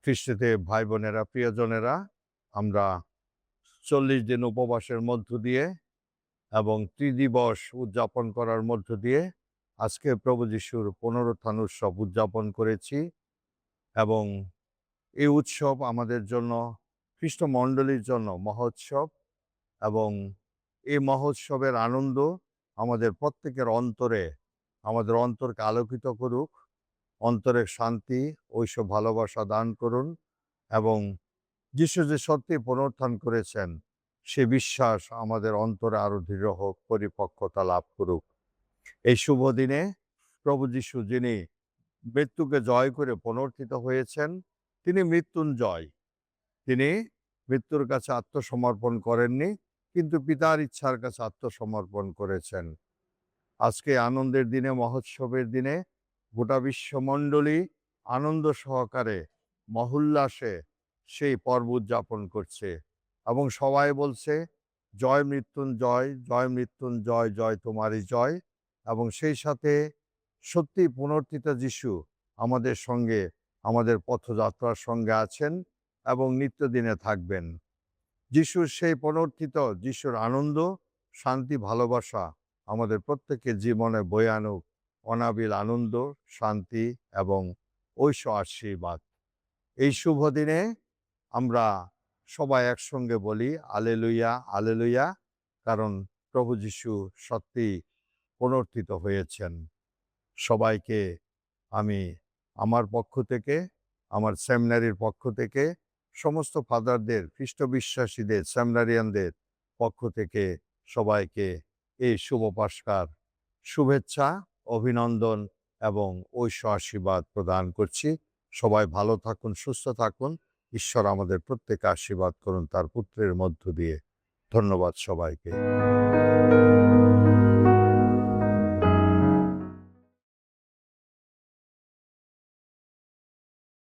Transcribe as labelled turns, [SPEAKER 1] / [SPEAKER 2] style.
[SPEAKER 1] খ্রিস্টতে ভাই বোনেরা, প্রিয়জনেরা, আমরা 40 দিন উপবাসের মধ্য দিয়ে এবং ত্রিদিবস উদযাপন করার মধ্য দিয়ে আজকে প্রভু যিশুর পুনরুত্থান উৎসব উদযাপন করেছি। এবং এই উৎসব আমাদের জন্য, খ্রিস্টমণ্ডলীর জন্য মহোৎসব। এবং এই মহোৎসবের আনন্দ আমাদের প্রত্যেকের অন্তরে, আমাদের অন্তরকে আলোকিত করুক, অন্তরের শান্তি, ঐশ্ব ভালোবাসা দান করুন এবং যিশু যে সত্যি পুনরুত্থান করেছেন সে বিশ্বাস আমাদের অন্তরে আরো দৃঢ় হোক, পরিপক্কতা লাভ করুক। এই শুভ দিনে প্রভু যিশু, যিনি মৃত্যুকে জয় করে পুনরুত্থিত হয়েছেন, তিনি মৃত্যুঞ্জয়। তিনি মৃত্যুর কাছে আত্মসমর্পণ করেননি, কিন্তু পিতার ইচ্ছার কাছে আত্মসমর্পণ করেছেন। আজকে আনন্দের দিনে, মহোৎসবের দিনে গোটা বিশ্বমণ্ডলী আনন্দ সহকারে মহোল্লাসে সেই পর্ব উদযাপন করছে এবং সবাই বলছে, জয় মৃত্যুঞ্জয়, জয় মৃত্যুঞ্জয়, জয় তোমারই জয়। এবং সেই সাথে সত্যি পুনরুত্থিত যিশু আমাদের সঙ্গে, আমাদের পথযাত্রার সঙ্গে আছেন এবং নিত্যদিনে থাকবেন। যিশুর সেই পুনরুত্থিত, যিশুর আনন্দ, শান্তি, ভালোবাসা আমাদের প্রত্যেকের জীবনে বয়ে আনুক অনাবিল আনন্দ, শান্তি এবং ঐশ্ব আশীর্বাদ। এই শুভ দিনে আমরা সবাই একসঙ্গে বলি আলেলুইয়া, আলেলুইয়া, কারণ প্রভু যিশু সত্যি পুনরুত্থিত হয়েছেন। সবাইকে আমি আমার পক্ষ থেকে, আমার সেমিনারির পক্ষ থেকে, সমস্ত ফাদারদের, খ্রিস্ট বিশ্বাসীদের, সেমিনারিয়ানদের পক্ষ থেকে সবাইকে এই শুভ পাস্কার শুভেচ্ছা, অভিনন্দন এবং ঐশ্ব আশীর্বাদ প্রদান করছি। সবাই ভালো থাকুন, সুস্থ থাকুন। ঈশ্বর আমাদের প্রত্যেকে আশীর্বাদ করুন তার পুত্রের মধ্য দিয়ে। ধন্যবাদ সবাইকে।